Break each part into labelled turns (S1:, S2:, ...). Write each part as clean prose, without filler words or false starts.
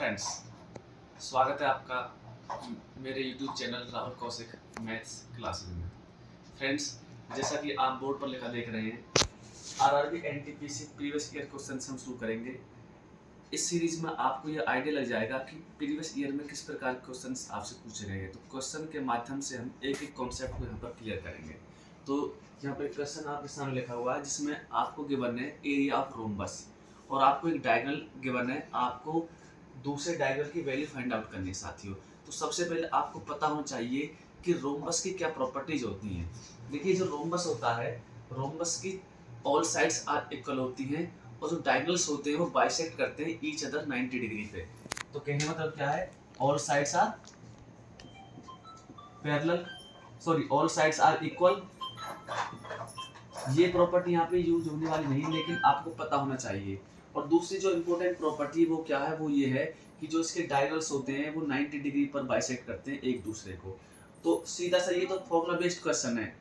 S1: Friends, स्वागत है आपका मेरे YouTube channel Rahul Kaushik maths classes में। फ्रेंड्स, जैसा कि आप बोर्ड पर लिखा देख रहे हैं, RRB NTPC previous year question हम शुरू करेंगे। इस सीरीज में आपको ये आइडिया लग जाएगा कि प्रीवियस ईयर में किस प्रकार के क्वेश्चन आपसे पूछे गए हैं। तो क्वेश्चन के माध्यम से हम एक एक कॉन्सेप्ट को यहाँ पर क्लियर करेंगे। तो यहाँ पर क्वेश्चन आपके सामने लिखा हुआ है जिसमें आपको गिवन है एरिया ऑफ रोम्बस और आपको एक डायगोनल गिवन है, आपको दूसरे डायगोनल की वैल्यू फाइंड आउट करनी है साथियों। तो सबसे पहले आपको पता होना चाहिए कि रोम्बस की क्या प्रॉपर्टीज होती हैं। देखिए, जो रोम्बस होता है, रोम्बस की ऑल साइड्स आर इक्वल होती हैं और जो डायगोनल्स होते हैं वो बाइसेक्ट करते हैं ईच अदर 90 डिग्री पे। तो कहने मतलब क्या है, all sides are parallel, sorry all sides are equal. ये प्रॉपर्टी यहाँ पे यूज होने वाली नहीं, लेकिन आपको पता होना चाहिए। और दूसरी जो इम्पोर्टेंट प्रॉपर्टी वो क्या है, वो ये है कि जो इसके डायगोनल्स होते हैं वो 90 डिग्री पर बाइसेक्ट करते हैं एक दूसरे को। तो सीधा सा ये तो फॉर्मूला बेस्ड क्वेश्चन है।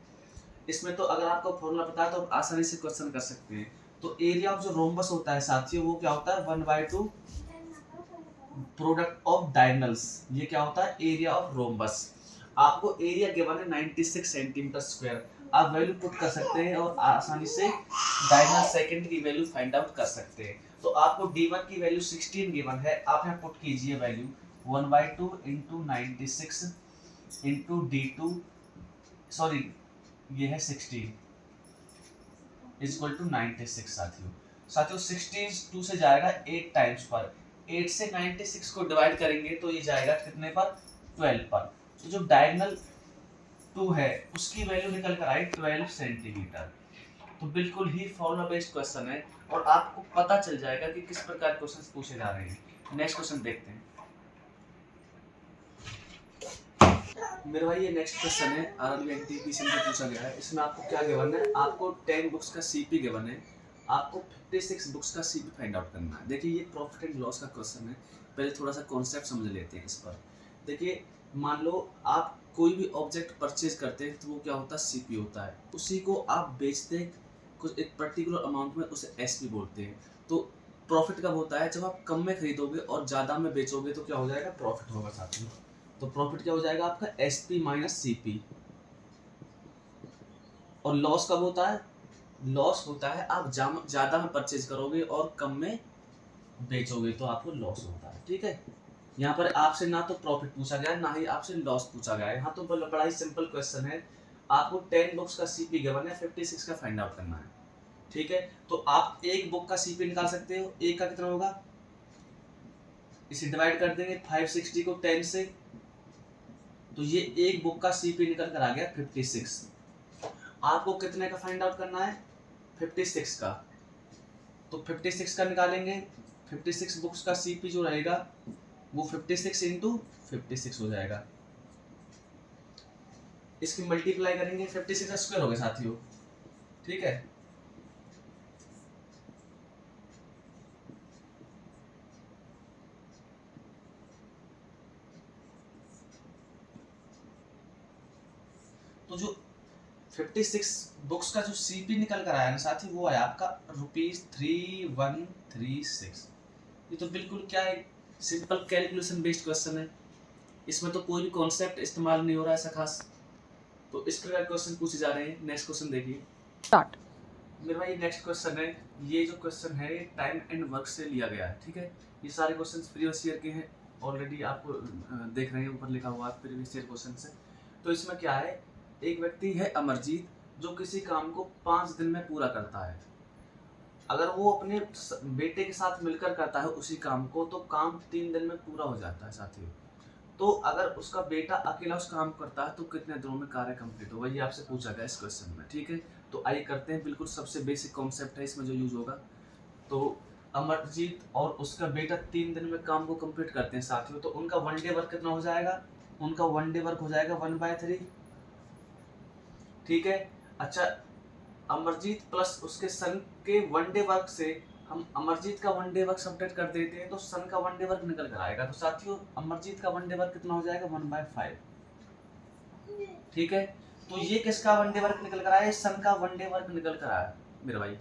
S1: इसमें तो अगर आपको फॉर्मूला पता है तो आप आसानी से क्वेश्चन कर सकते हैं। तो एरिया ऑफ जो रोम्बस होता है साथियों, वो क्या होता है 1/2 प्रोडक्ट ऑफ डायगोनल्स। ये क्या होता है, एरिया ऑफ रोम्बस। आपको एरिया गिवन है 96 सेंटीमीटर स्क्वायर। आप वैल्यू पुट कर सकते हैं और आसानी से डायगोनल सेकंड की वैल्यू फाइंड आउट कर सकते हैं। तो आपको d1 की वैल्यू 16 गिवन है, आप यहाँ पुट कीजिए value 1/2 into 96 into d2, sorry ये है 16 इज इक्वल टू 96। साथियों 16 2 से जाएगा 8 टाइम्स पर, 8 से 96 को डिवाइड करेंगे तो ये जाएगा कितने पर, 12 पर। तो जो डायगोनल 2 है उसकी वैल्यू निकल कर आई 12 सेंटीमीटर। तो बिल्कुल ही फॉर्मूला बेस्ड क्वेश्चन है और आपको पता चल जाएगा कि किस प्रकार क्वेश्चंस पूछे जा रहे हैं। नेक्स्ट क्वेश्चन देखते हैं मेरे भाई। ये नेक्स्ट क्वेश्चन है आरआरबी एनटीपीसी में पूछा गया है। इसमें आपको क्या गिवन है, आपको 10 बुक्स का सीपी गिवन है, आपको 56 बुक्स का सीपी फाइंड आउट करना है। देखिए, ये प्रॉफिट एंड लॉस का क्वेश्चन है। पहले थोड़ा सा कॉन्सेप्ट समझ लेते हैं इस पर। देखिए, मान लो आप कोई भी ऑब्जेक्ट परचेज करते हैं तो वो क्या होता है, सीपी होता है। उसी को आप बेचते हैं कुछ एक पर्टिकुलर अमाउंट में, उसे एसपी बोलते हैं। तो प्रॉफिट कब होता है, जब आप कम में खरीदोगे और ज़्यादा में बेचोगे तो क्या हो जाएगा, प्रॉफिट होगा साथियों। तो प्रॉफिट क्या हो जाएगा आपका, एसपी माइनस सीपी। और लॉस कब होता है, लॉस होता है आप ज़्यादा में परचेज करोगे और कम में बेचोगे तो आपको लॉस होता है। ठीक है, यहाँ पर आपसे ना तो प्रॉफिट पूछा गया ना ही आपसे लॉस पूछा गया है। यहाँ तो बड़ा ही सिंपल क्वेश्चन है। आपको 10 बुक्स का सीपी गिवन है, 56 का फाइंड आउट करना है। ठीक है, तो आप एक बुक का सीपी निकाल सकते हो। एक का कितना होगा, इसे डिवाइड कर देंगे 560 को 10 से, तो ये एक बुक का सीपी निकल कर आ गया 56। आपको कितने का फाइंड आउट करना है, 56 का। तो 56 का निकालेंगे, 56 बुक्स का सीपी जो रहेगा वो 56 इंटू 56 हो जाएगा। इसकी मल्टीप्लाई करेंगे, 56 का स्क्वायर हो गया साथियों। ठीक है, तो जो 56 बुक्स का जो सीपी निकल कर आया ना साथी, वो आया आपका ₹3136। ये तो बिल्कुल क्या है, सिंपल कैलकुलेशन बेस्ड क्वेश्चन है। इसमें तो कोई भी कॉन्सेप्ट इस्तेमाल नहीं हो रहा है ऐसा खास। तो इस प्रकार क्वेश्चन पूछे जा रहे हैं। नेक्स्ट क्वेश्चन देखिए स्टार्ट। मेरे भाई नेक्स्ट क्वेश्चन है, ये जो क्वेश्चन है टाइम एंड वर्क से लिया गया है। ठीक है, ये सारे क्वेश्चंस प्रीवियस ईयर के हैं, ऑलरेडी आपको देख रहे हैं ऊपर लिखा हुआ है प्रीवियस ईयर क्वेश्चन से। तो इसमें क्या है, एक व्यक्ति है अमरजीत जो किसी काम को 5 दिन में पूरा करता है। अगर वो अपने बेटे के साथ मिलकर करता है उसी काम को तो काम 3 दिन में पूरा हो जाता है साथियों। तो अगर उसका बेटा अकेला उस काम करता है तो कितने दिनों में कार्य कंप्लीट होगा, ये आपसे पूछा गया इस क्वेश्चन में। ठीक है, तो आइए करते हैं। बिल्कुल सबसे बेसिक कॉन्सेप्ट है इसमें जो यूज होगा। तो अमरजीत और उसका बेटा 3 दिन में काम को कंप्लीट करते हैं साथियों। तो उनका 1 डे वर्क कितना हो जाएगा, उनका 1 डे वर्क हो जाएगा 1/3। ठीक है, अच्छा अमरजीत प्लस उसके सन के 1 डे वर्क से हम अमरजीत का 1 डे वर्क सब्ट्रैक्ट कर देते हैं तो सन का 1 डे वर्क निकल कर आएगा। तो साथियों अमरजीत का 1 डे वर्क कितना हो जाएगा, 1/5। ठीक है, तो ये किसका 1 डे वर्क निकल कर आया, सन का 1 डे वर्क निकल कर आया मेरे भाई।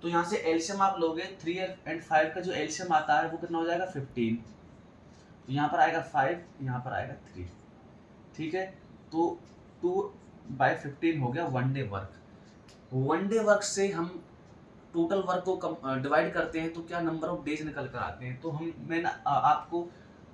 S1: तो यहाँ से एलसीएम आप लोगे 3 और 5 का जो एलसीएम आता है वो कितना हो जाएगा 15। तो यहाँ पर आएगा 5, यहाँ पर आएगा 3, ठीक है। तो 2/15 हो गया 1 डे वर्क। 1 डे वर्क से हम टोटल वर्क को डिवाइड करते हैं तो क्या नंबर ऑफ डेज निकल कर आते हैं। तो मैंने आपको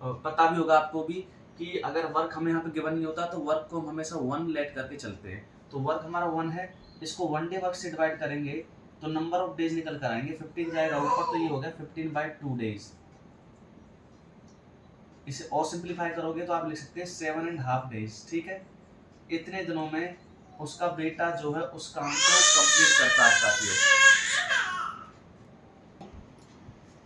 S1: पता भी होगा आपको भी कि अगर वर्क हमें यहाँ पे गिवन नहीं होता तो वर्क को हम हमेशा 1 लेट करके चलते हैं। तो वर्क हमारा 1 है, इसको 1 डे वर्क से डिवाइड करेंगे तो नंबर ऑफ डेज निकल कर आएंगे। 15 जाएगा ऊपर तो ये हो गया 15/2 डेज। इसे और सिंप्लीफाई करोगे तो आप लिख सकते हैं 7.5 डेज, ठीक है। इतने दिनों में उसका बेटा जो है उस काम को कंप्लीट करता है साथियों।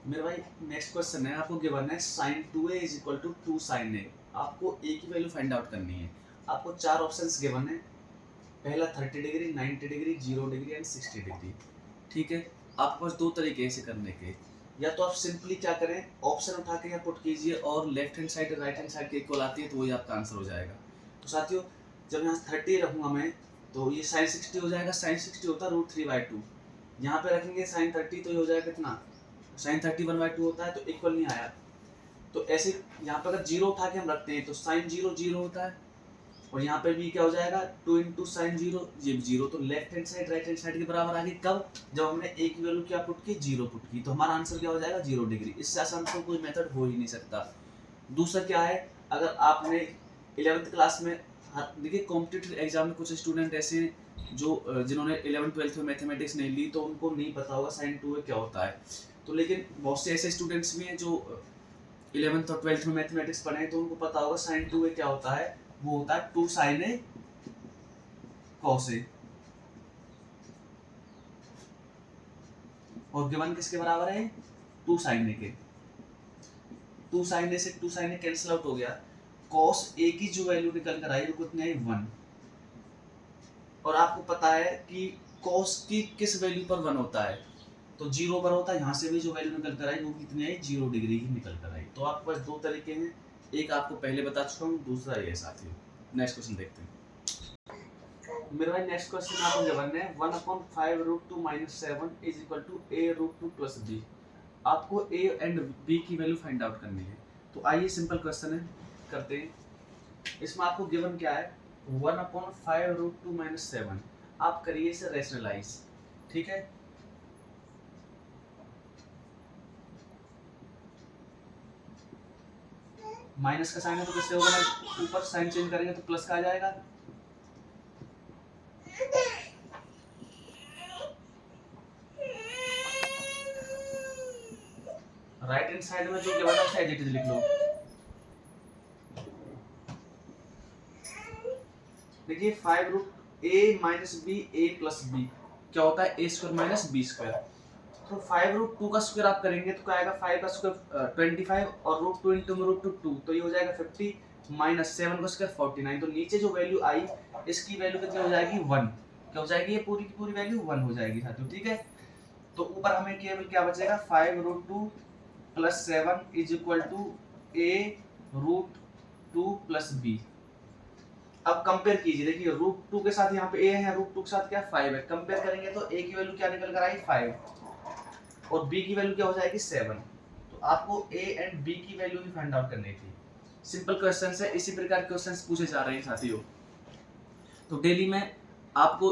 S1: मेरे भाई नेक्स्ट क्वेश्चन है, आपको गिवन है sin 2a = 2 sin a। आपको a की वैल्यू फाइंड आउट करनी है। आपको 4 ऑप्शंस गिवन है, पहला 30 degree, 90 degree, 0 degree and 60 degree, ठीक है। आपके पास दो तरीके हैं इसे करने के। या तो आप सिंपली क्या करें, ऑप्शन उठा के यहाँ पुट कीजिए और left hand side right hand side के इक्वल आती है तो वही आपका आंसर हो जाएगा। तो साथियों जब यहाँ 30 रखूंगा मैं तो ये sin 60 हो जाएगा। sin 60 होता है √3/2। यहाँ पे रखेंगे sin 30 तो ये हो जाएगा कितना, sin 30 1/2 होता है तो इक्वल नहीं आया। तो ऐसे यहाँ पे अगर 0 उठा के हम रखते हैं तो sin 0 0 होता है और यहाँ पे भी क्या हो जाएगा 2 × sin 0, ये 0। तो left hand side right hand side के बराबर आ गई कब, जब हमने a की वैल्यू क्या पुट की, 0 पुट की। तो हमारा आंसर क्या हो जाएगा 0 डिग्री। इससे आसान तो कोई मेथड हो ही नहीं सकता। दूसरा क्या है, अगर आपने 11th क्लास में, देखिए कॉम्पिटिटिव एग्जाम में कुछ स्टूडेंट ऐसे हैं जो जिन्होंने 11th 12th में मैथमेटिक्स नहीं ली तो उनको नहीं पता होगा sin 2a क्या होता है। तो लेकिन बहुत से ऐसे स्टूडेंट्स भी हैं जो 11th और 12th में मैथमेटिक्स पढ़े हैं तो उनको पता होगा sin 2a क्या होता है। वो होता है 2 sin a cos a। और गिवन किसके बराबर है, 2 sin a के। 2 sin a से 2 sin a कैंसिल आउट हो गया। cos a की जो वैल्यू निकल कर आई वो कितनी आई 1। और आपको पता है कि cos की किस वैल्यू पर 1 होता है, तो 0 पर होता है। यहाँ से भी जो वैल्यू निकल कर आई वो कितनी आई, 0 डिग्री की निकल कर आई। तो आपके पास दो तरीके हैं, एक आपको पहले बता चुका हूँ, दूसरा ये साथियों। नेक्स्ट क्वेश्चन देखते हैं। मेरे भाई नेक्स्ट क्वेश्चन आपको गिवन है 1/5 √2 - 7 = a √2 + b। आपको a एंड b की वैल्यू फाइंड आउट करनी है। तो आइए सिंपल क्वेश्चन है करते हैं। इसमें आपको गिवन क्या है 1/5 √2 - 7। आप करिए इसे रेशनलाइज, ठीक है। माइनस का साइन है तो किससे होगा ना, ऊपर साइन चेंज करेंगे तो प्लस का आ जाएगा। राइट हैंड साइड में जो गिवन है उसे एज इट इज लिख लो। देखिए 5 √a - b a + b क्या होता है, a² - b²। तो 5 √2 का स्क्वायर आप करेंगे तो क्या आएगा, 5 का स्क्वायर 25 और √2 × √2 तो ये हो जाएगा 50 - 7 का स्क्वायर 49। तो नीचे जो वैल्यू आई इसकी वैल्यू कितनी हो जाएगी 1। क्या हो जाएगी, ये पूरी की पूरी वैल्यू 1 हो जाएगी साथियों, ठीक है। तो ऊपर हमें केवल क्या बचेगा 5 √2 + 7 = a √2 + b। अब कंपेयर कीजिए, देखिए √2 के साथ यहाँ पे a है, √2 के साथ क्या 5 है। कंपेयर करेंगे तो a की वैल्यू क्या निकल कर आई 5 और b की वैल्यू क्या हो जाएगी 7। तो आपको a एंड b की वैल्यू भी फाइंड आउट करनी थी। सिंपल क्वेश्चन है, इसी प्रकार के क्वेश्चंस पूछे जा रहे हैं साथियों। तो डेली में आपको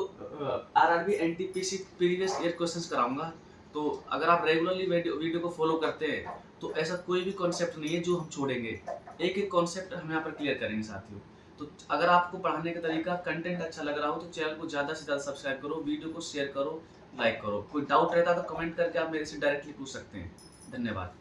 S1: RRB NTPC previous year questions कराऊंगा। तो अगर आप रेगुलरली वीडियो को फॉलो करते हैं तो ऐसा कोई भी कॉन्सेप्ट नहीं है जो हम छोड़ेंगे। एक एक कॉन्सेप्ट हम यहाँ पर क्लियर करेंगे साथियों। तो अगर आपको पढ़ाने का तरीका कंटेंट अच्छा लग रहा हो तो चैनल को ज़्यादा से ज़्यादा सब्सक्राइब करो, वीडियो को शेयर करो, लाइक करो। कोई डाउट रहता है तो कमेंट करके आप मेरे से डायरेक्टली पूछ सकते हैं। धन्यवाद।